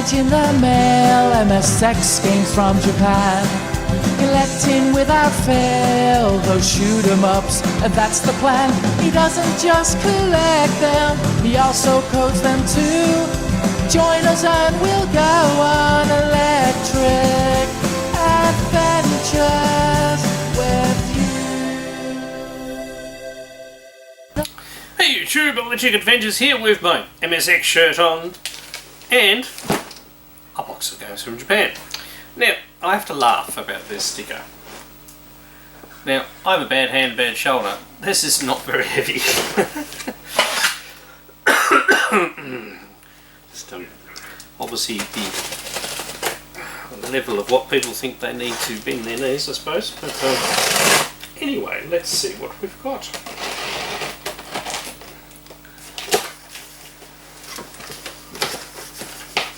night in the mail, MSX games from Japan. Collecting without fail those shoot 'em ups, and that's the plan. He doesn't just collect them, he also codes them too. Join us and we'll go on electric adventures with you. Hey YouTube, Electric Adventures here with my MSX shirt on and a box of games from Japan. Now, I have to laugh about this sticker. Now, I have a bad hand, bad shoulder. This is not very heavy. Just, obviously the level of what people think they need to bend their knees, I suppose. But anyway, let's see what we've got.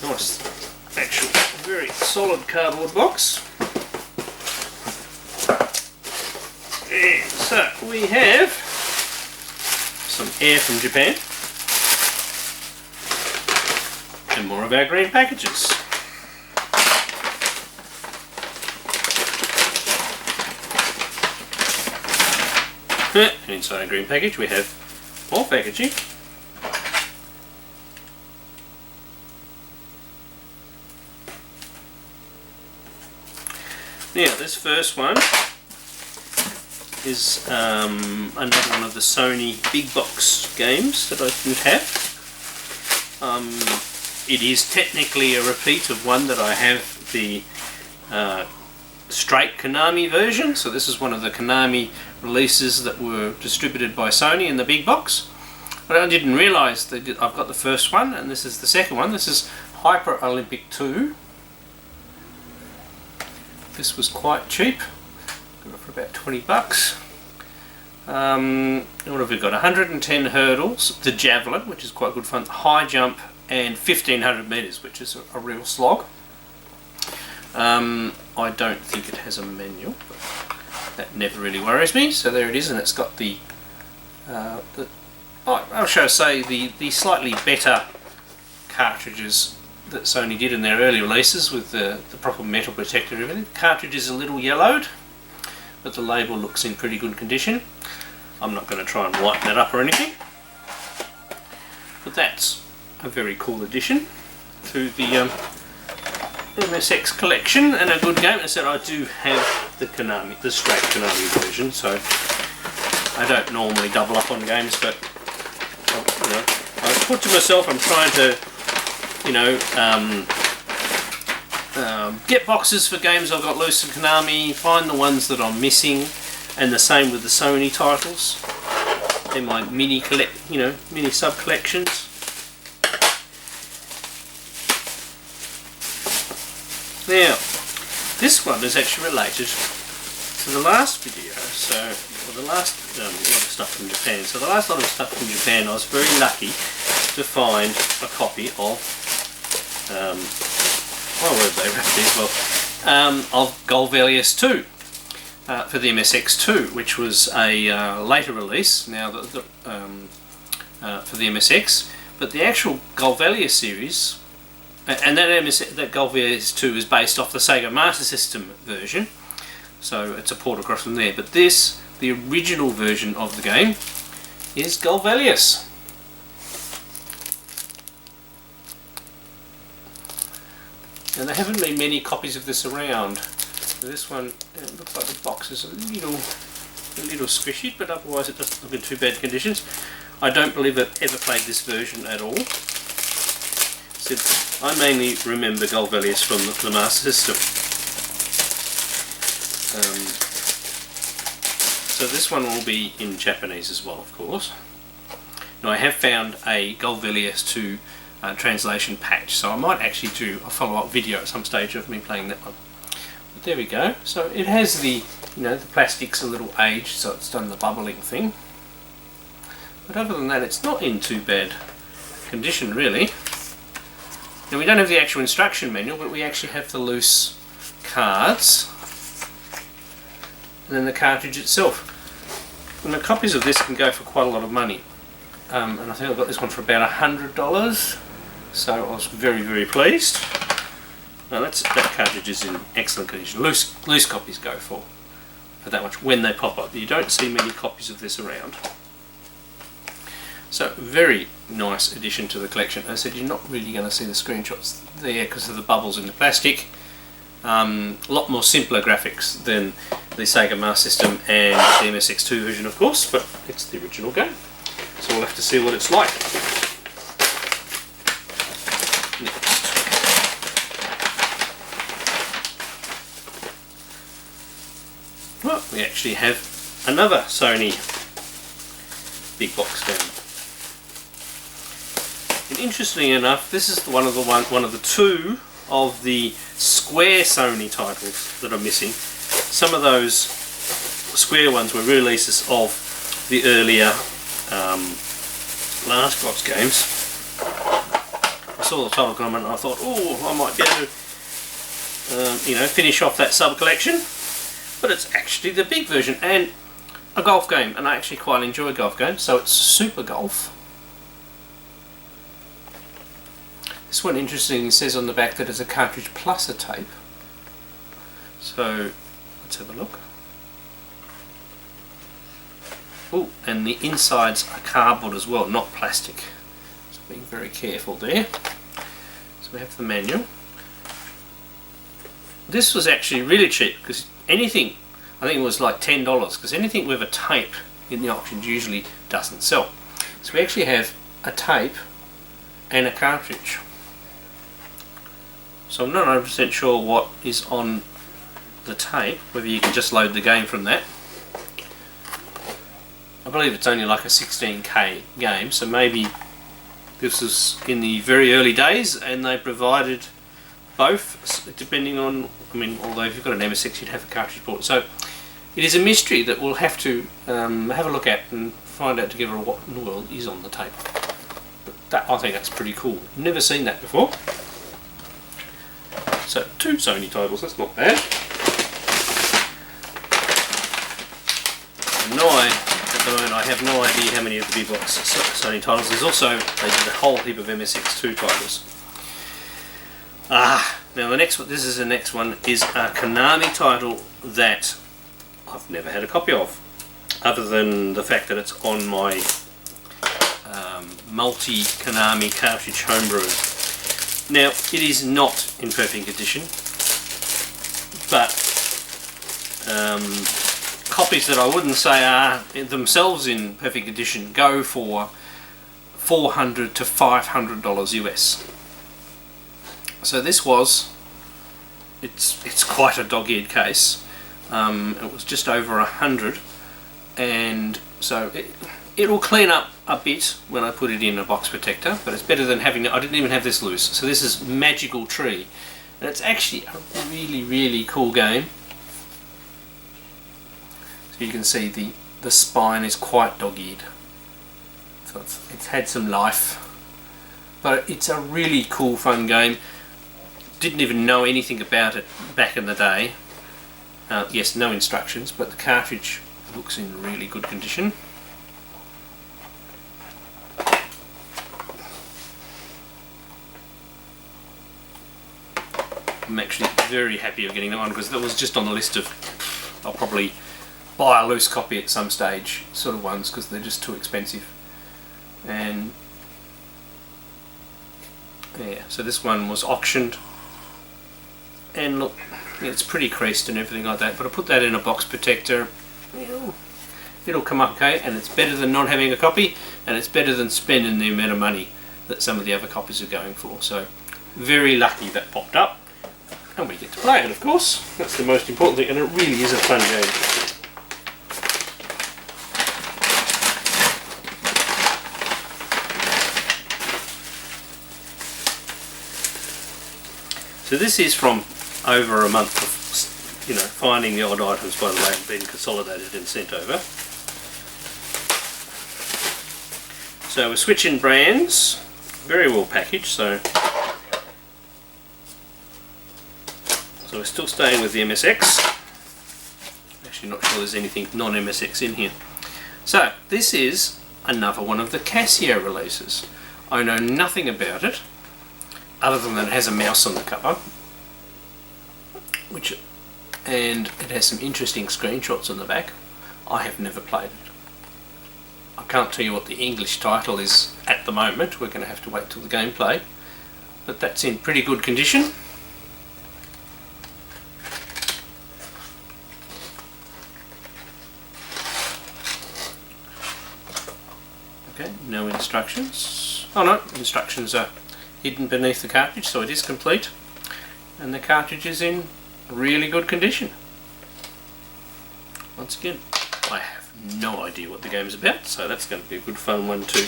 Nice, actual, very solid cardboard box. And so we have some air from Japan and more of our green packages. And inside our green package we have more packaging. Now this first one is another one of the Sony big box games that I didn't have. It is technically a repeat of one that I have, the straight Konami version. So this is one of the Konami releases that were distributed by Sony in the big box. But I didn't realise that I've got the first one and this is the second one. This is Hyper Olympic 2. This was quite cheap. Got it for about 20 bucks. What have we got? 110 hurdles, the javelin, which is quite good fun, high jump, and 1500 metres, which is a real slog. I don't think it has a manual, but that never really worries me. So there it is, and it's got the I shall say the slightly better cartridges that Sony did in their early releases with the proper metal protector and everything. The cartridge is a little yellowed, but the label looks in pretty good condition. I'm not going to try and whiten that up or anything, but that's a very cool addition to the MSX collection and a good game. As I said, I do have the straight Konami version, so I don't normally double up on games, but you know, I put to myself, I'm trying to, you know, get boxes for games I've got loose in Konami, find the ones that I'm missing, and the same with the Sony titles. They're my mini sub collections. Now, this one is actually related to the last video, or the last lot of stuff from Japan. So the last lot of stuff from Japan, I was very lucky to find a copy of of Golvelius 2 for the MSX2, which was a later release now for the MSX. But the actual Golvelius series, and that Golvelius 2 is based off the Sega Master System version, so it's a port across from there. But this, the original version of the game, is Golvelius. And there haven't been many copies of this around. This one, it looks like the box is a little squishy, but otherwise it doesn't look in too bad conditions. I don't believe I've ever played this version at all. So I mainly remember Golvelius from the Master System. So this one will be in Japanese as well, of course. Now I have found a Golvelius 2 translation patch, so I might actually do a follow-up video at some stage of me playing that one. But there we go. So it has the, the plastic's a little aged, so it's done the bubbling thing. But other than that, it's not in too bad condition, really. Now we don't have the actual instruction manual, but we actually have the loose cards, and then the cartridge itself. And the copies of this can go for quite a lot of money. And I think I got this one for about $100. So I was very, very pleased. Now that cartridge is in excellent condition. Loose copies go for that much when they pop up. You don't see many copies of this around. So very nice addition to the collection. As I said, you're not really going to see the screenshots there because of the bubbles in the plastic. A lot more simpler graphics than the Sega Master System and the MSX2 version, of course, but it's the original game. So we'll have to see what it's like. Next. Well, we actually have another Sony big box game. And interestingly enough, this is one of the two of the Square Sony titles that are missing. Some of those Square ones were releases of the earlier large box games. I saw the title come and I thought, oh, I might be able to, finish off that sub collection. But it's actually the big version and a golf game, and I actually quite enjoy golf games. So it's Super Golf. This one, interesting, says on the back that it's a cartridge plus a tape. So let's have a look. Oh, and the insides are cardboard as well, not plastic. So being very careful there. So we have the manual. This was actually really cheap because anything, I think it was like $10, because anything with a tape in the auctions usually doesn't sell. So we actually have a tape and a cartridge. So I'm not 100% sure what is on the tape, whether you can just load the game from that. I believe it's only like a 16K game, so maybe this was in the very early days and they provided both, depending on, although if you've got an MSX you'd have a cartridge port. So it is a mystery that we'll have to have a look at and find out together what in the world is on the tape. But I think that's pretty cool. Never seen that before. So 2 Sony titles, that's not bad. At the moment I have no idea how many of the big box Sony titles. There's also, they did a whole heap of MSX2 titles. Now the next one, this is the next one, is a Konami title that I've never had a copy of, other than the fact that it's on my multi-Konami cartridge homebrew. Now, it is not in perfect condition, but copies that I wouldn't say are themselves in perfect condition go for $400 to $500 US. So this was, it's quite a dog-eared case. It was just over 100, and so it'll clean up a bit when I put it in a box protector, but it's better than having it. I didn't even have this loose. So this is Magical Tree, and it's actually a really, really cool game. So you can see the spine is quite dog-eared, so it's had some life, but it's a really cool, fun game. Didn't even know anything about it back in the day. Yes, no instructions, but the cartridge looks in really good condition. I'm actually very happy of getting that one because that was just on the list of, I'll probably buy a loose copy at some stage sort of ones because they're just too expensive. And yeah, so this one was auctioned, and look, it's pretty creased and everything like that, but I put that in a box protector. It'll come up okay, and it's better than not having a copy, and it's better than spending the amount of money that some of the other copies are going for. So very lucky that popped up, and we get to play it, of course. That's the most important thing, and it really is a fun game. So this is from over a month of finding the odd items by the way being consolidated and sent over. So we're switching brands, very well packaged, so we're still staying with the MSX. Actually not sure there's anything non-MSX in here. So this is another one of the Casio releases. I know nothing about it. other than that it has a mouse on the cover, and it has some interesting screenshots on the back. I have never played it. I can't tell you what the English title is at the moment. We're going to have to wait till the gameplay, but that's in pretty good condition. Okay, no instructions. Oh no, instructions are hidden beneath the cartridge, so it is complete, and the cartridge is in really good condition. Once again, I have no idea what the game's about, so that's going to be a good fun one to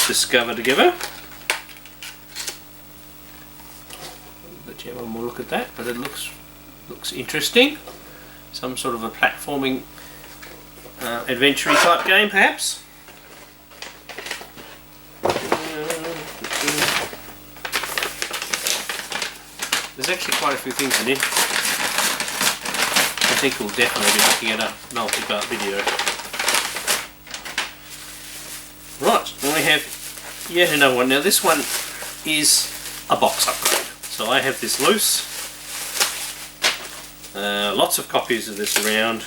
discover together. Let you have one more look at that, but it looks interesting. Some sort of a platforming adventure-y type game, perhaps. There's actually quite a few things in it. I think we'll definitely be looking at a multi-part video. Right, and we have yet another one. Now this one is a box upgrade. So I have this loose. Lots of copies of this around.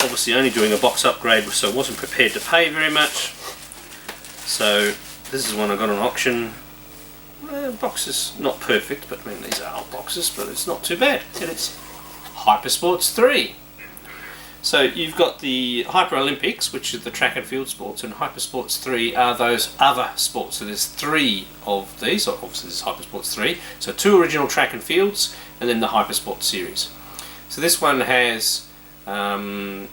Obviously only doing a box upgrade, so I wasn't prepared to pay very much. So this is one I got on auction. Box is not perfect, but I mean these are old boxes, but it's not too bad. And it's Hypersports 3. So you've got the Hyper Olympics, which is the track and field sports, and Hypersports 3 are those other sports. So there's 3 of these, so obviously this is Hypersports 3. So 2 original track and fields, and then the Hypersports series. So this one has some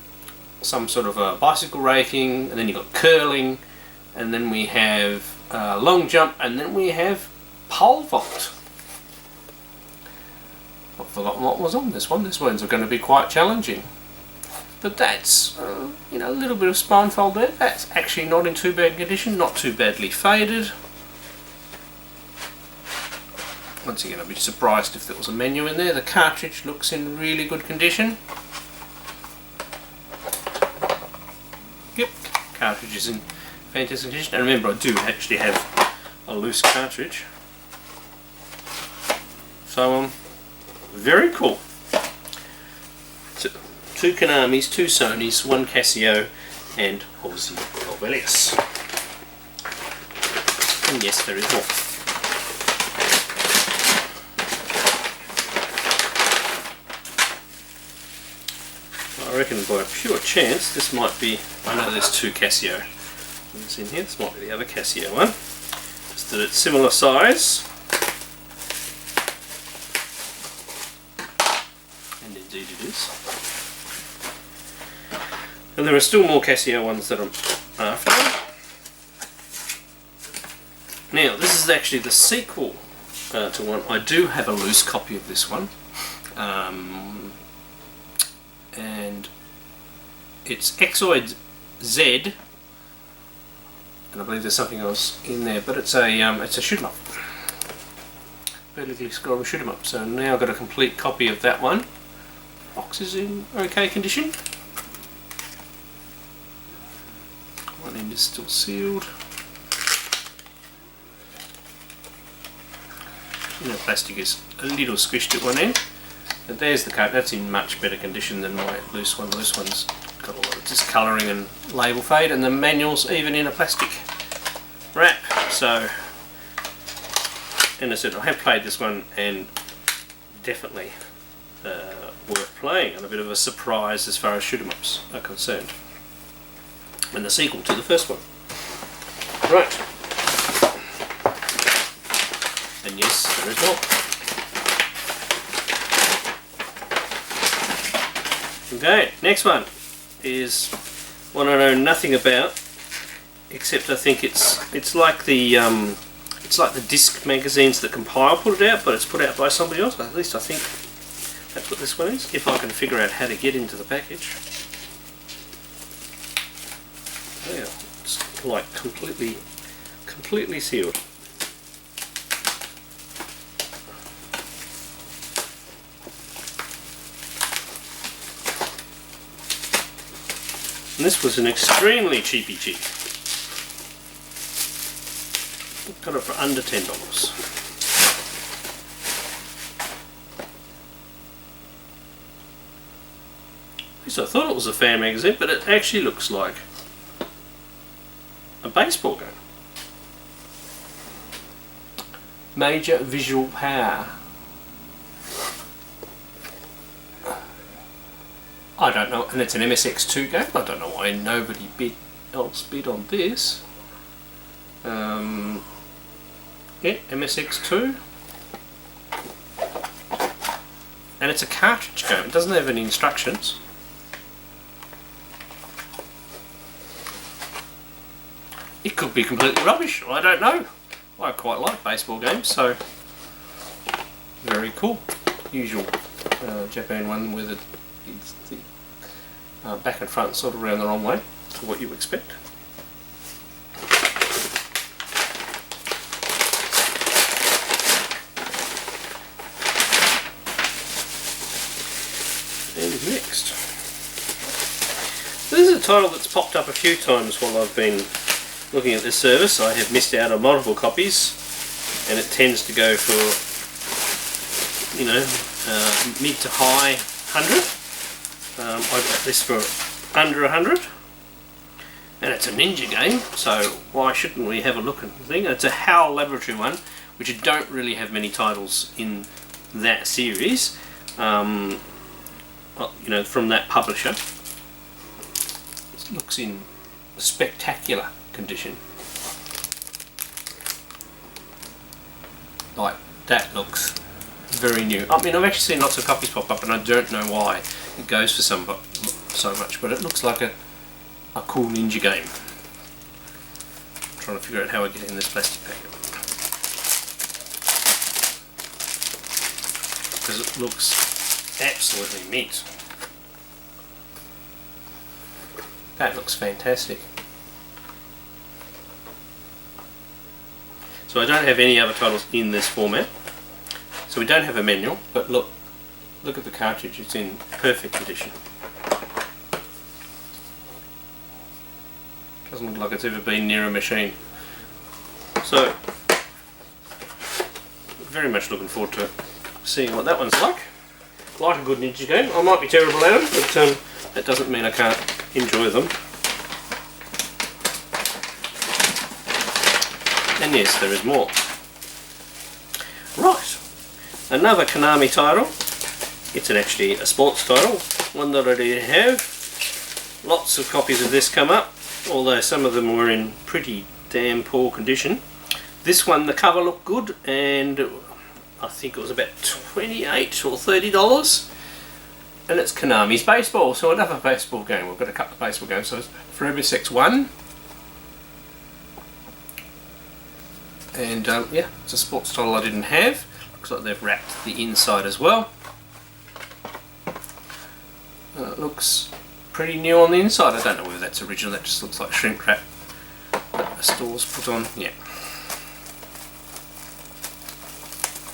sort of a bicycle racing, and then you've got curling, and then we have long jump, and then we have pole vault. I've forgotten what was on this one. This one's going to be quite challenging. But that's, you know, a little bit of spine fold there. That's actually not in too bad condition, not too badly faded. Once again, I'd be surprised if there was a menu in there. The cartridge looks in really good condition. Yep, cartridge is in fantastic condition. And remember, I do actually have a loose cartridge. So, very cool. So, 2 Konamis, 2 Sonys, 1 Casio, and obviously Corvelius. And yes, there is more. I reckon by a pure chance this might be, I know there's 2 Casio ones in here, this might be the other Casio one. Just that it's similar size. And indeed it is. And there are still more Casio ones that I'm after. Now this is actually the sequel to one. I do have a loose copy of this one. And it's Exoide-Z, and I believe there's something else in there, but it's a shoot 'em up, vertically scroll shoot 'em up. So now I've got a complete copy of that one. Box is in okay condition. One end is still sealed. You know, plastic is a little squished at one end. But there's the card. That's in much better condition than my loose one. The loose one's got a lot of discolouring and label fade, and the manual's even in a plastic wrap. So, and I said I have played this one, and definitely worth playing, and a bit of a surprise as far as shoot 'em ups are concerned. And the sequel to the first one. Right. And yes, there is more. Okay, next one is one I know nothing about, except I think it's like the disc magazines that Compile put it out, but it's put out by somebody else. At least I think that's what this one is. If I can figure out how to get into the package. Yeah, it's like completely sealed. And this was an extremely cheapy cheap. Got it for under $10. So I thought it was a fan magazine, but it actually looks like a baseball game. Major visual power. I don't know, and it's an MSX2 game. I don't know why nobody else bid on this. Yeah, MSX2. And it's a cartridge game. It doesn't have any instructions. It could be completely rubbish. I don't know. I quite like baseball games, so very cool. Usual Japan one with it's the back and front sort of around the wrong way to what you expect. And next, this is a title that's popped up a few times while I've been looking at this service. I have missed out on multiple copies, and it tends to go for, you know, mid to high 100. I got this for under 100, and it's a ninja game, so why shouldn't we have a look at the thing? It's a HAL Laboratory one, which you don't really have many titles in that series, you know, from that publisher. It looks in spectacular condition. Like, that looks very new. I mean, I've actually seen lots of copies pop up and I don't know why it goes for so much, but it looks like a cool ninja game. I'm trying to figure out how I get it in this plastic packet, because it looks absolutely mint. That looks fantastic. So I don't have any other titles in this format. So we don't have a manual, but look at the cartridge, it's in perfect condition. Doesn't look like it's ever been near a machine. So, very much looking forward to seeing what that one's like. Like a good ninja game. I might be terrible at them, but that doesn't mean I can't enjoy them. And yes, there is more. Right, another Konami title. It's actually a sports title, one that I did have. Lots of copies of this come up, although some of them were in pretty damn poor condition. This one, the cover looked good, and I think it was about $28 or $30. And it's Konami's Baseball, so another baseball game. We've got a couple of baseball games. So it's for MSX 1. And yeah, it's a sports title I didn't have. Looks like they've wrapped the inside as well. It looks pretty new on the inside. I don't know whether that's original, that just looks like shrink wrap that the store's put on. Yeah.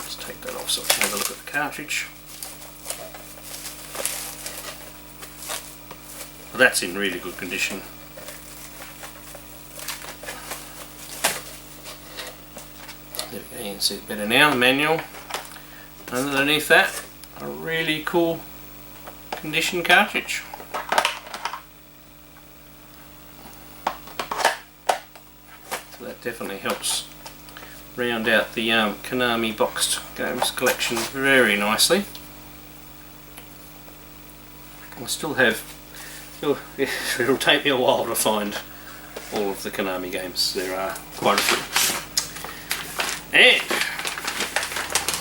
Let's take that off so I can have a look at the cartridge. Well, that's in really good condition. There we go, you can see it better now, the manual. Underneath that, a really cool condition cartridge. So that definitely helps round out the Konami boxed games collection very nicely. I still have, it'll take me a while to find all of the Konami games. There are quite a few. And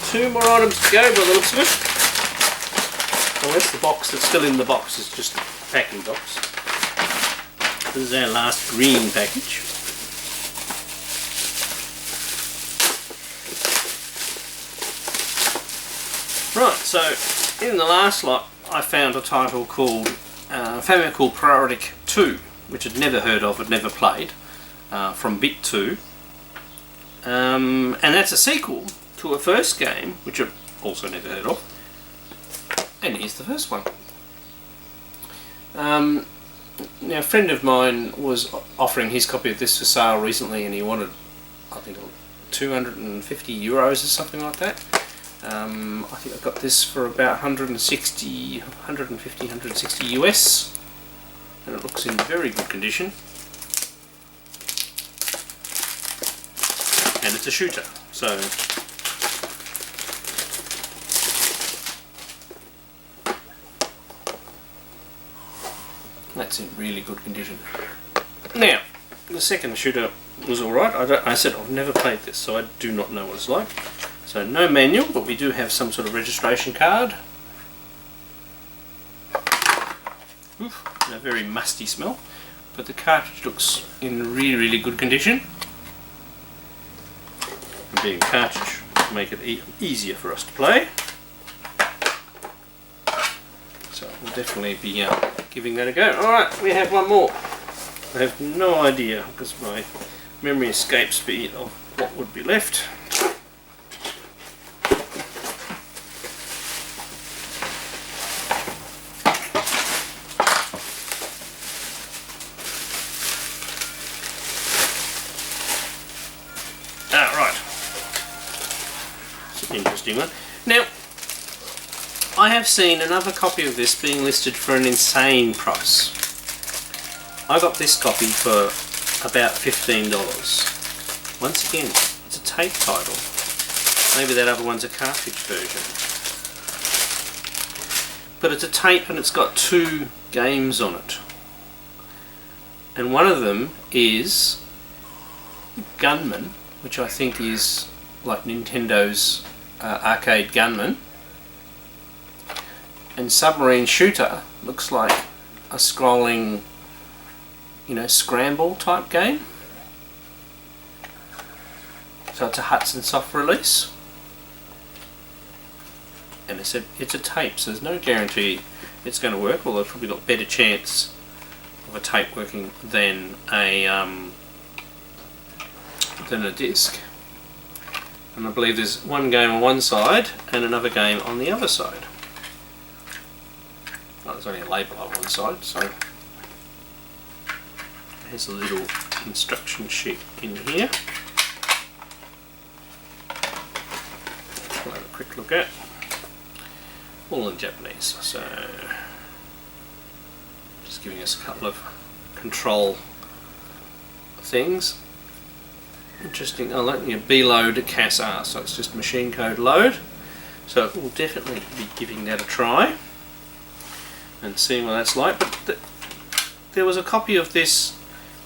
2 more items to go by the looks of it. Unless the box that's still in the box is just a packing box. This is our last green package. Right, so in the last lot I found a title called Famicle Parodic 2, which I'd never heard of, had never played, from Bit 2. And that's a sequel to a first game, which I've also never heard of. And here's the first one. Now, a friend of mine was offering his copy of this for sale recently, and he wanted, I think, €250 or something like that. I think I got this for about 150, 160 US, and it looks in very good condition. And it's a shooter, so that's in really good condition. Now, the second shooter was alright. I said I've never played this, so I do not know what it's like. So no manual, but we do have some sort of registration card. Oof, a very musty smell, but the cartridge looks in really good condition. And being a cartridge will make it easier for us to play. So we'll definitely be giving that a go. Alright, we have one more. I have no idea, because my memory escapes me of what would be left. Interesting one. Now, I have seen another copy of this being listed for an insane price. I got this copy for about $15. Once again, it's a tape title. Maybe that other one's a cartridge version. But it's a tape and it's got 2 games on it. And one of them is Gunman, which I think is like Nintendo's arcade gunman, and Submarine Shooter looks like a scrolling, scramble type game. So it's a Hudson Soft release, and it's a tape, so there's no guarantee it's going to work. Although it's probably got better chance of a tape working than a disc. And I believe there's one game on one side and another game on the other side. Oh, there's only a label on one side, so here's a little instruction sheet in here. We'll have a quick look at. All in Japanese, so just giving us a couple of control things. Interesting. I'll let you B-load CAS R, so it's just machine code load. So we'll definitely be giving that a try and seeing what that's like. But there was a copy of this.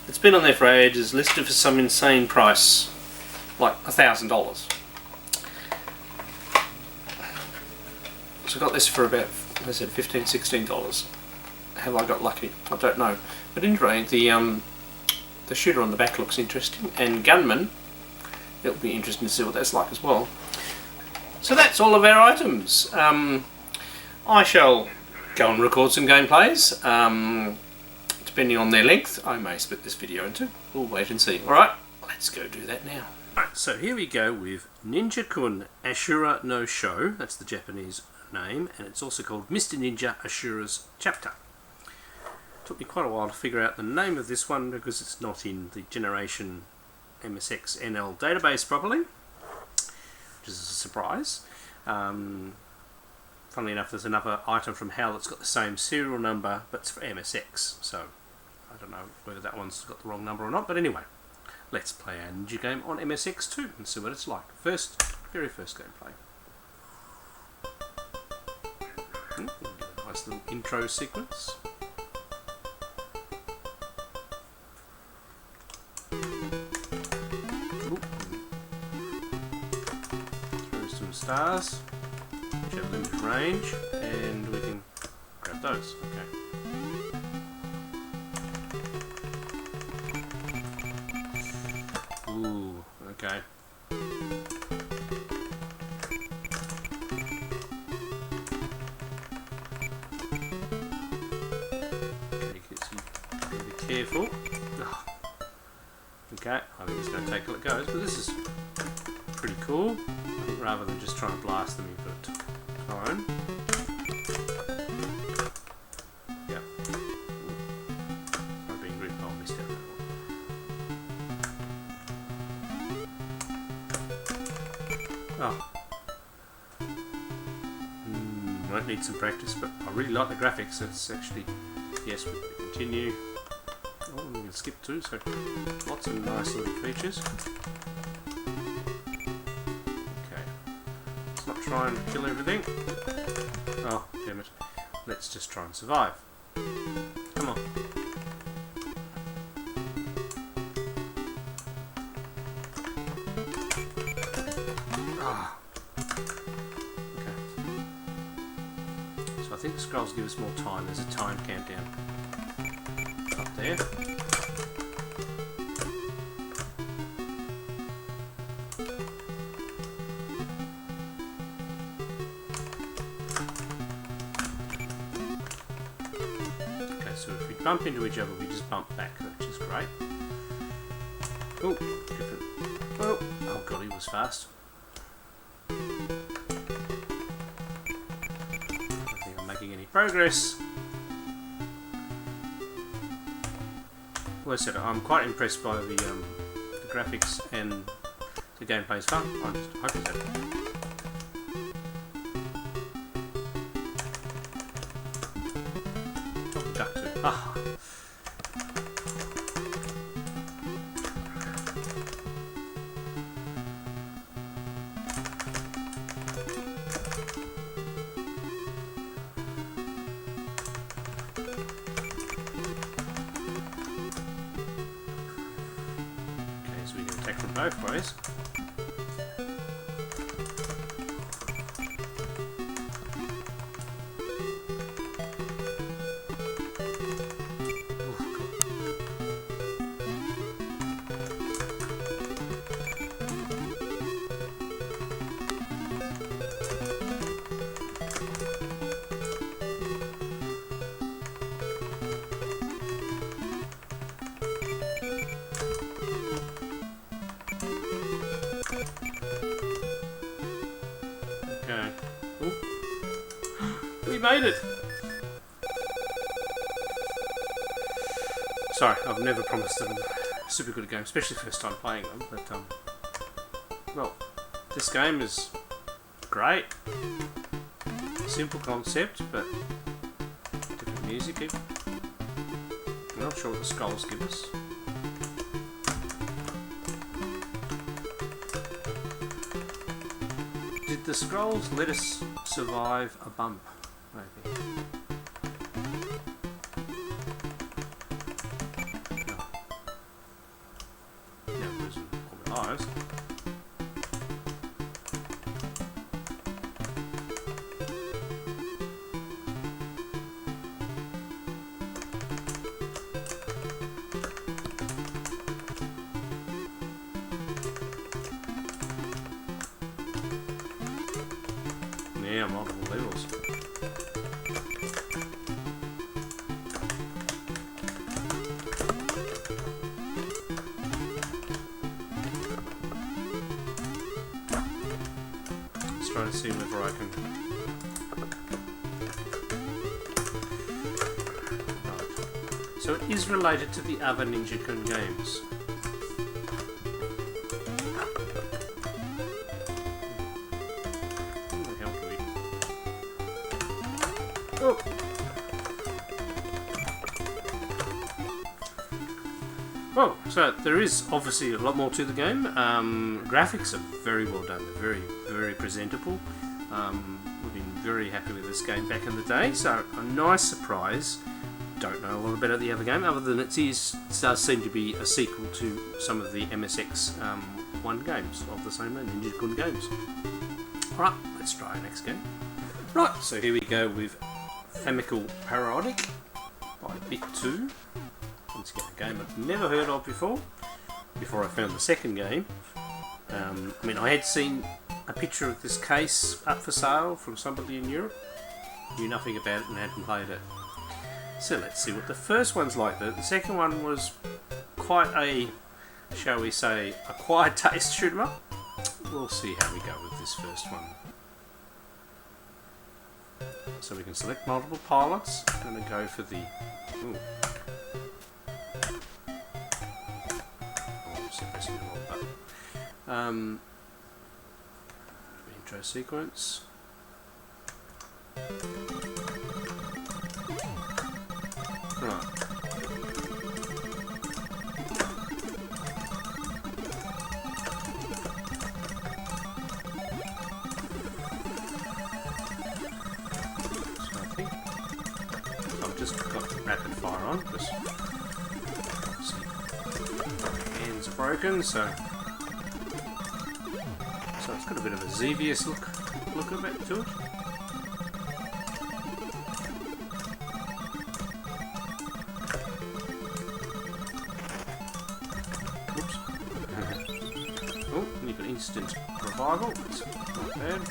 It's been on there for ages, listed for some insane price, like $1,000. So I got this for about, as I said, $15, $16. Have I got lucky? I don't know. But anyway, the shooter on the back looks interesting, and Gunman, it'll be interesting to see what that's like as well. So that's all of our items. I shall go and record some gameplays. Depending on their length, I may split this video into. We'll wait and see. Alright, let's go do that now. Alright, so here we go with Ninja-kun Asjura no Sho, that's the Japanese name, and it's also called Mr. Ninja Asjura's Chapter. Took me quite a while to figure out the name of this one because it's not in the Generation MSX NL database properly, which is a surprise. Funnily enough, there's another item from HAL that's got the same serial number, but it's for MSX, so I don't know whether that one's got the wrong number or not. But anyway, let's play our Ninja game on MSX too and see what it's like. Very first gameplay. Nice little intro sequence. Stars, which have limited range, and we can grab those. Okay. Ooh, okay. Be careful. Oh. Okay, I think it's going to take till it goes, but this is pretty cool. I think rather than just try and blast them, you've got time. Yep. I'm being grip. Oh, missed out that one. Oh. might need some practice, but I really like the graphics. It's actually, yes, we continue. Oh, I'm going to skip too, so lots of nice little features. Okay, let's not try and kill everything. Oh, damn it. Let's just try and survive. Come on. Ah. Okay. So I think the scrolls give us more time. There's a time countdown up there. So if we bump into each other, we just bump back, which is great. Oh, different. Oh, oh god, he was fast. I don't think I'm making any progress. Well, I said I'm quite impressed by the graphics, and the gameplay is fun. I'm just hoping so. Ah. Okay, so we can attack from both ways. Okay. Ooh. We made it! Sorry, I've never promised them super good game, especially first time playing them, but well, this game is great. Simple concept, but different music even. I'm not sure what the skulls give us. Did the scrolls let us survive a bump? Maybe. No. No, it wasn't organised. Yeah, multiple levels. Let's try to see whether I can. Right. So it is related to the other Ninja Kun games. Oh. Well, so there is obviously a lot more to the game. Graphics are very well done. They're very, very presentable. We've been very happy with this game back in the day. So a nice surprise. Don't know a lot about the other game, other than it does seem to be a sequel to some of the MSX one games of the same name, Ninja Kun games. Alright, let's try our next game. Right, so here we go with Famicle Parodic by Bit 2. Once again, a game I've never heard of before I found the second game. I mean, I had seen a picture of this case up for sale from somebody in Europe. Knew nothing about it and hadn't played it. So let's see what the first one's like. The second one was quite a, shall we say, acquired taste shoot 'em up. We'll see how we go with this first one. So we can select multiple pilots. I'm going to go for the... Ooh. Oh, I'm pressing the wrong button. Intro sequence. Right. So I think I've just got rapid fire on because obviously hands are broken, so it's got a bit of a Xevious look a bit to it. Oops. Oh, and you've got instant revival. That's not bad.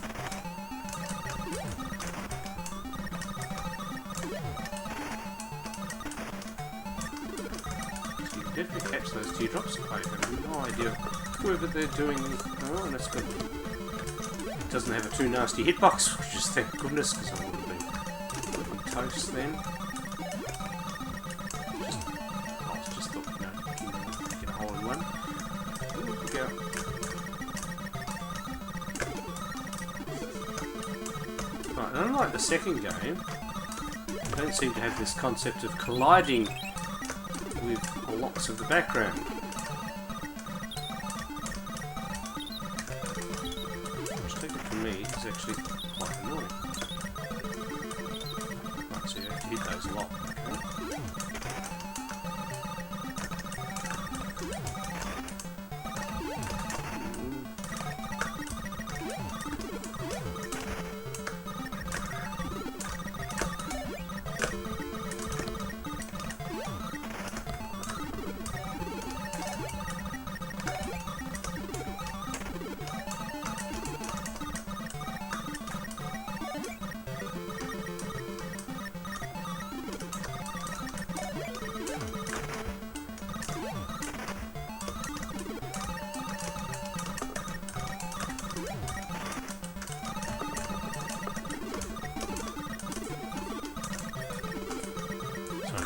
So you can definitely catch those teardrops. I have no idea whether they're doing. Oh, and that's good. It doesn't have a too nasty hitbox, which is thank goodness, because I would have been toast then. I just thought, you know, get a hole in one. There we go. Right, and unlike the second game, I don't seem to have this concept of colliding with lots of the background. Is actually quite annoying. Right, so you have to hit those a lot.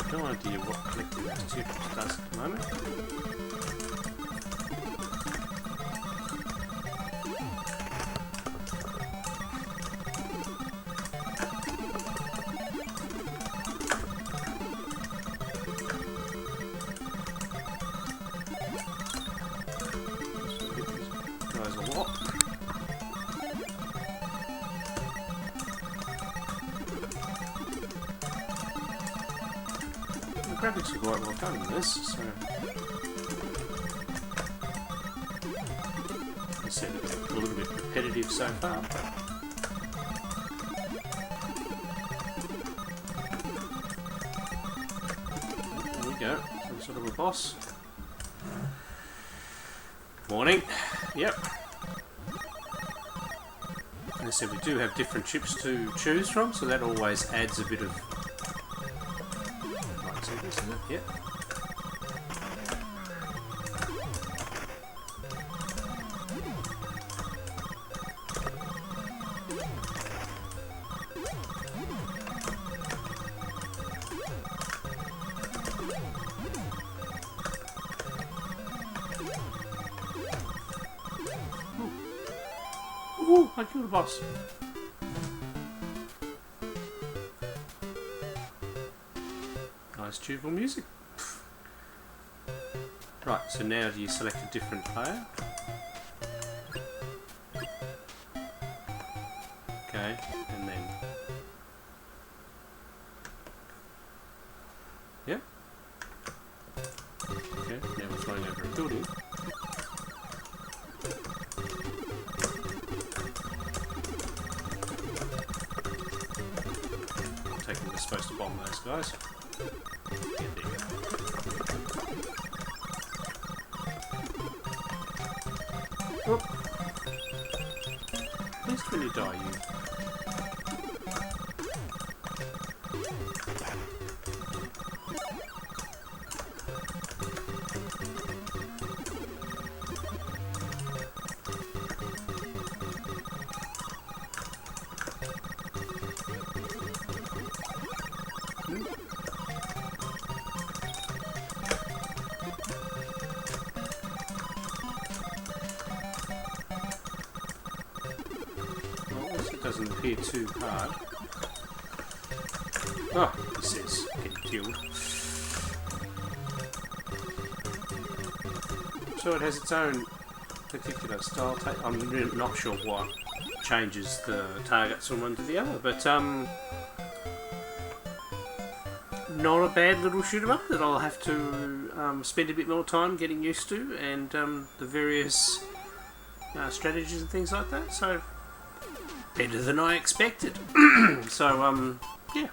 No idea what collecting those teardrops does at the moment. Guys a lot. The graphics are quite well done in this, so I said it's a little bit repetitive so far, but there we go, some sort of a boss. Morning. Yep. As I said, we do have different chips to choose from, so that always adds a bit of. Right, so this is it. Yep. Ooh, I killed a boss. Nice tuneful music. Right, so now do you select a different player? Okay, and then... Yep. Okay, now we're flying over a building. We're supposed to bomb those guys. Yeah, there you go. Oop. At least when you die, you... It doesn't appear too hard. Oh, he says, getting killed. So it has its own particular style. I'm really not sure what changes the targets from one to the other, but not a bad little shoot 'em up that I'll have to spend a bit more time getting used to, and the various strategies and things like that. So better than I expected. So yeah,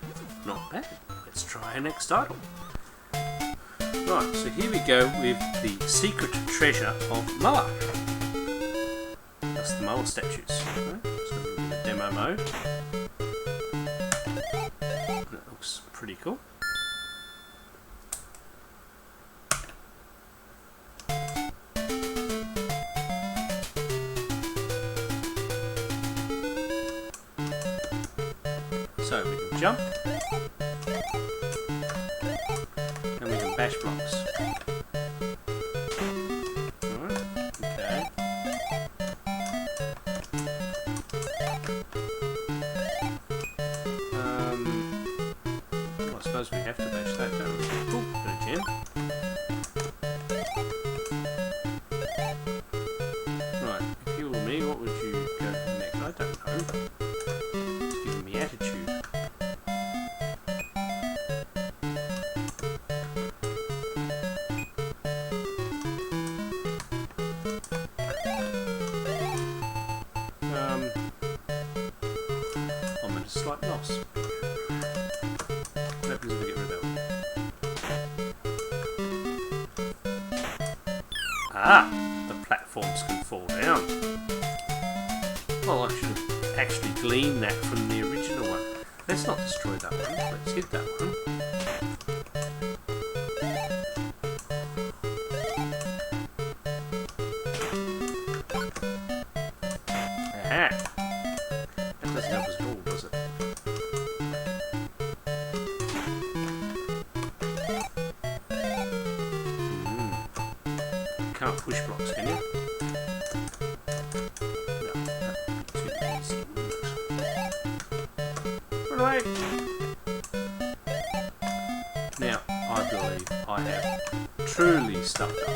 not bad. Let's try our next title. Right, so here we go with the Secret Treasure of Moa. That's the Moa statues. Right? So we're in the demo mode. That looks pretty cool. So we can jump, and we can bash blocks. Alright, okay. Well, I suppose we have to bash that, don't we? Ooh, got a gem. Right, if you were me, what would you go next? I don't know. It's giving me attitude. I'm at a slight loss. What happens if I get rid of that one? Ah! The platforms can fall down. Well, I should have actually gleaned that from the original one. Let's not destroy that one. Let's hit that one. Aha! That doesn't help us at all, does it? You can't push blocks, can you? No, that'd be too easy, wouldn't it? Right. Now, I believe I have truly stuffed up.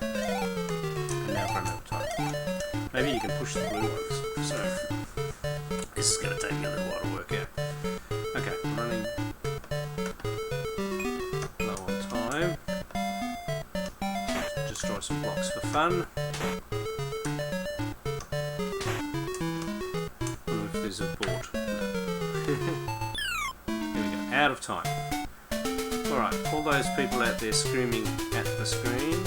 And now I've run out of time. Maybe you can push the blue ones. So, this is going to take me a little while to work out. Okay, I'm running low on time. Destroy some blocks for fun. If there's a board. There we go, out of time. Alright, all those people out there screaming at the screen.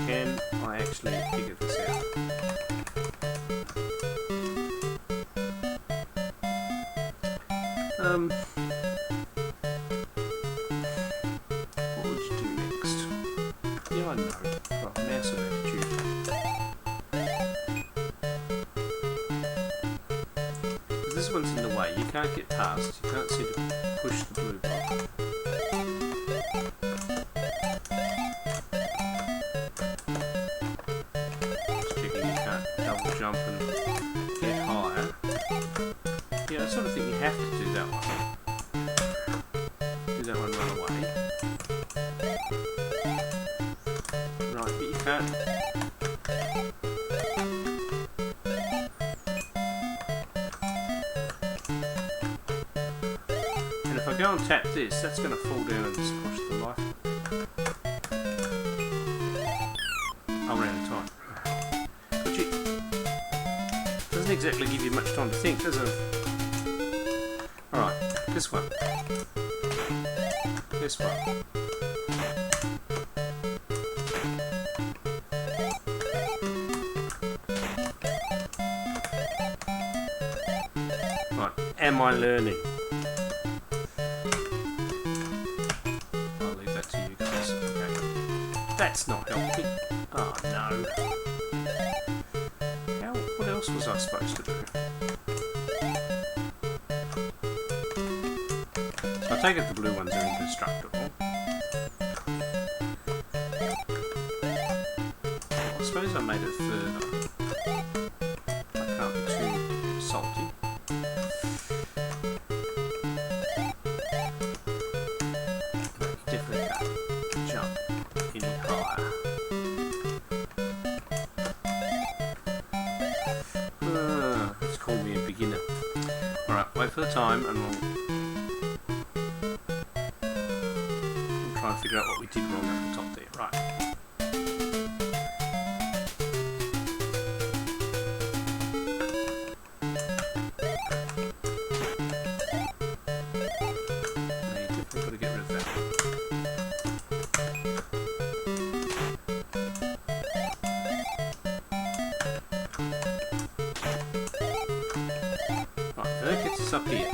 Can I actually figure this out? What would you do next? Yeah, I know. Right, massive attitude. This one's in the way. You can't get past. You can't seem to push the blue block. Just checking you can't double jump and get higher. Yeah, I sort of think you have to do that one. Do that one, run away. Right, but you can't. And if I go and tap this, that's going to fall down and squash the life. I'm out of time. But you doesn't exactly give you much time to think, does it? Alright, this one. This one. Right, am I learning? I'll leave that to you guys. Okay. That's not helping. Oh no. What else was I supposed to do? So I take it the blue ones are indestructible. wait for the time and we'll try and figure out what we did wrong at the top there. Right. Up here,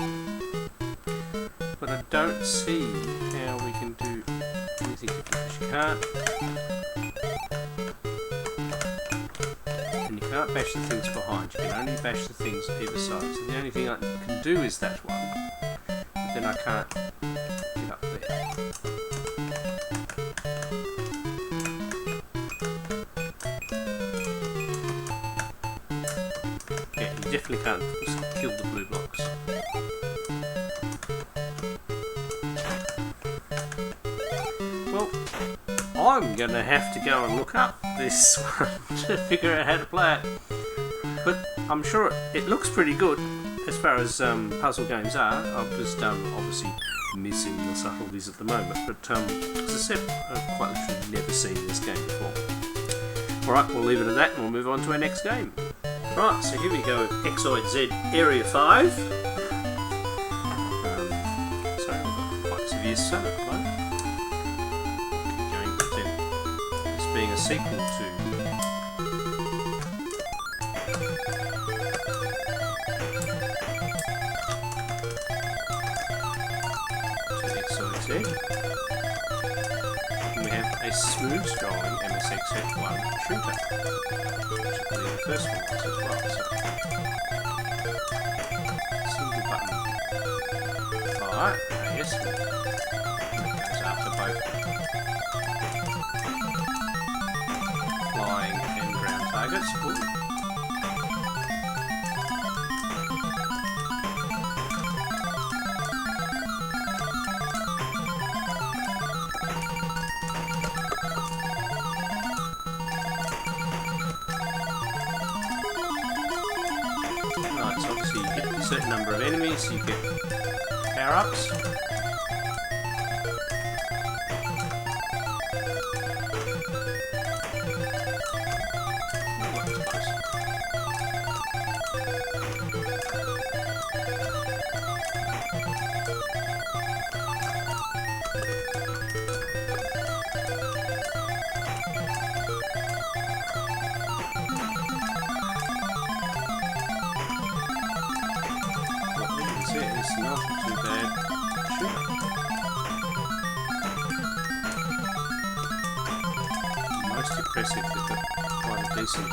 but I don't see how we can do anything because you can't, and you can't bash the things behind. You can only bash the things either side. So the only thing I can do is that one, but then I can't get up there. Yeah, you definitely can't kill the blue blocks. Well, I'm going to have to go and look up this one to figure out how to play it. But I'm sure it looks pretty good as far as puzzle games are. I'm just obviously missing the subtleties at the moment. But as I said, I've quite literally never seen this game before. Alright, we'll leave it at that and we'll move on to our next game. Right, so here we go, Exoide-Z Area 5. Sorry, we've got quite severe sun at the moment. Keep going, pretend this being a sequel to Exoide-Z. And we have a smooth scrolling MSX F1 shooter. The first one was as well, so single button fire, yes, and it goes after both flying and ground targets. Ooh. Certain number of enemies, you get power-ups. It's not too bad. Sure. Most impressive, they've got quite a decent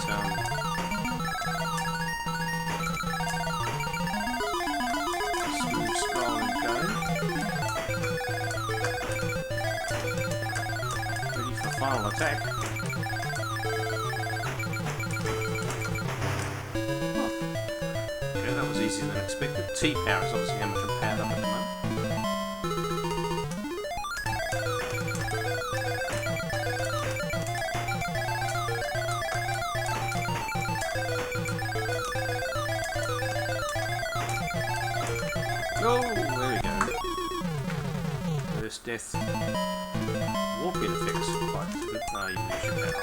smooth scrolling going. Ready for final attack. That was easier than expected. T-power is obviously how much I'm powered up at the moment. Oh, there we go. First death. Warp-in effects quite good. No, you lose your power.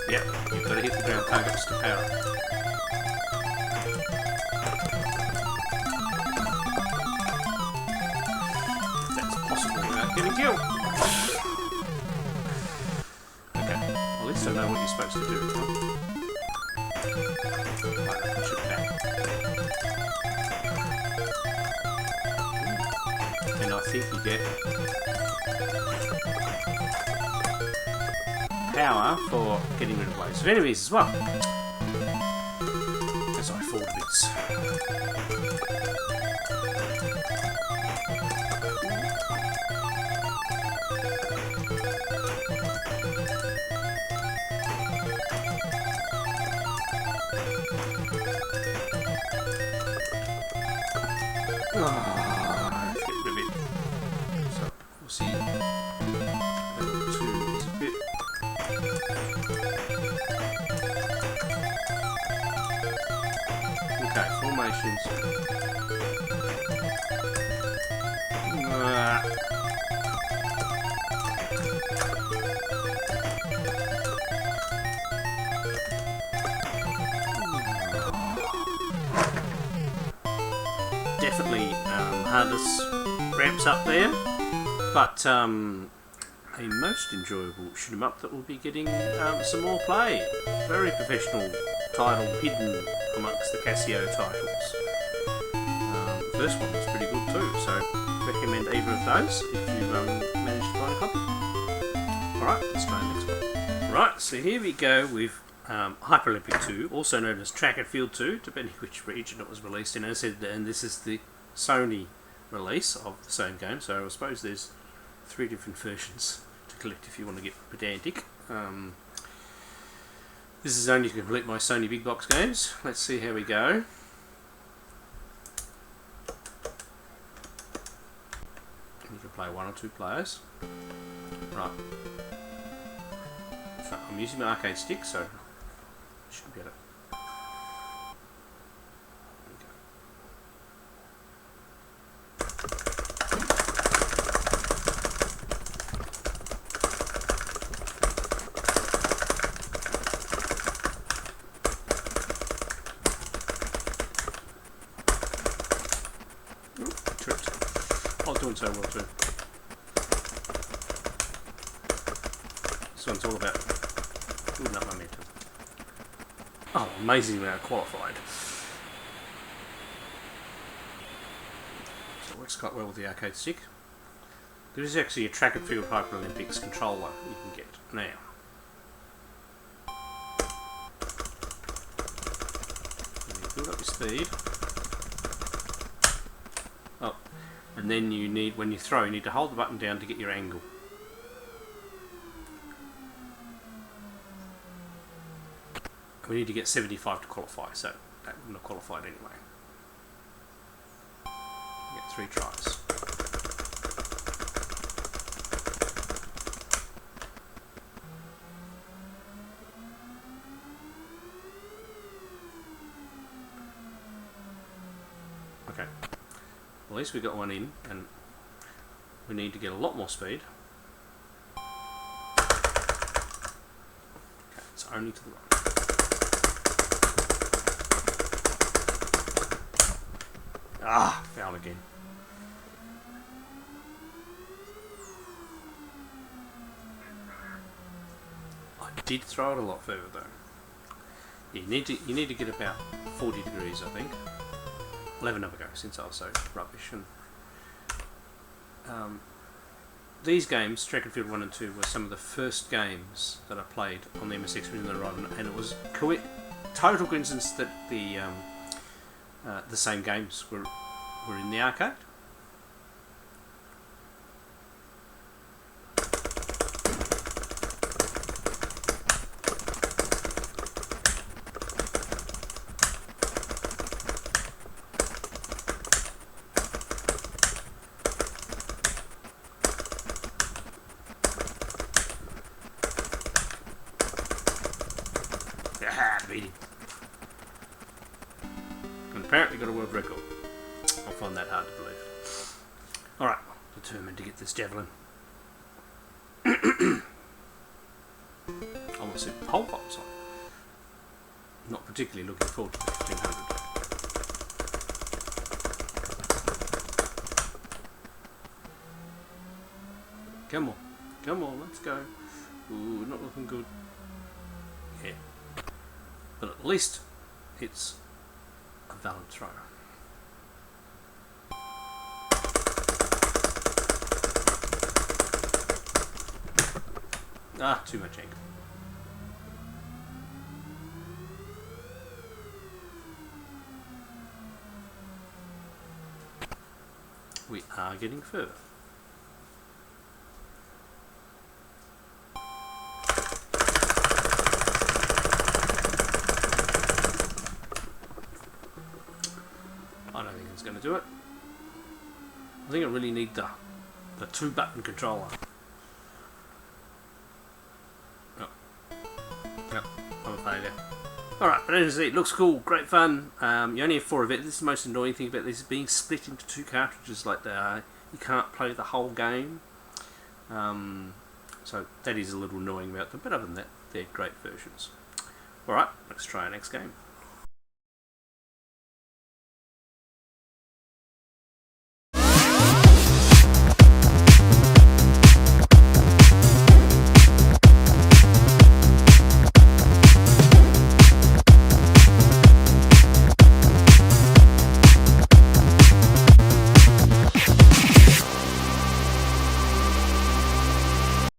Yep, you've got to hit the ground targets to power. If that's possible without getting killed. Okay, well, at least I know what you're supposed to do. Right, push it back. And I think you get power for getting rid of waves of enemies as well. As I thought of it. Oh, it's getting a bit. So we'll see. Level 2 is a bit. Okay, formations. Definitely hardest ramps up there, but a most enjoyable shoot 'em up that will be getting some more play. Very professional title hidden amongst the Casio titles. The first one was pretty good too, so recommend either of those if you manage to find a copy. Alright, let's try the next one. Right, so here we go with Hyperolympic 2, also known as Track and Field 2, depending which region it was released in. As I said, and this is the Sony release of the same game, so I suppose there's 3 different versions to collect if you want to get pedantic. This is only to complete my Sony big box games. Let's see how we go. You can play 1 or 2 players. Right. So I'm using my arcade stick, so I should be able to. Doing so well too. This one's all about building up momentum. Oh, amazingly qualified. So it works quite well with the arcade stick. There is actually a Track and Field Hyper Olympics controller you can get now. And you build up your speed. Oh. And then you need, when you throw, you need to hold the button down to get your angle. We need to get 75 to qualify, so that wouldn't have qualified anyway. You get 3 tries. Okay. At least we got one in, and we need to get a lot more speed. Okay, it's only to the right. Ah, foul again. I did throw it a lot further though. You need to get about 40 degrees, I think. 11 of ago, since I was so rubbish. And these games, Track and Field 1 and 2, were some of the first games that I played on the MSX when they arrived, and it was total coincidence that the same games were in the arcade. Beat him. And apparently got a world record. I find that hard to believe. Alright, determined to get this javelin. I want to see the pole vaults on. Not particularly looking forward to the 1500. Come on, let's go. Ooh, not looking good. Yeah. But at least it's a valid throw. Ah, too much angle. We are getting further. I don't think it's going to do it. I think I really need the 2-button controller. Oh. Yep, I'm a failure. Alright, but as you see, it looks cool, great fun. You only have 4 of it. This is the most annoying thing about this, is being split into 2 cartridges like they are. You can't play the whole game. So that is a little annoying about them, but other than that, they're great versions. Alright, let's try our next game.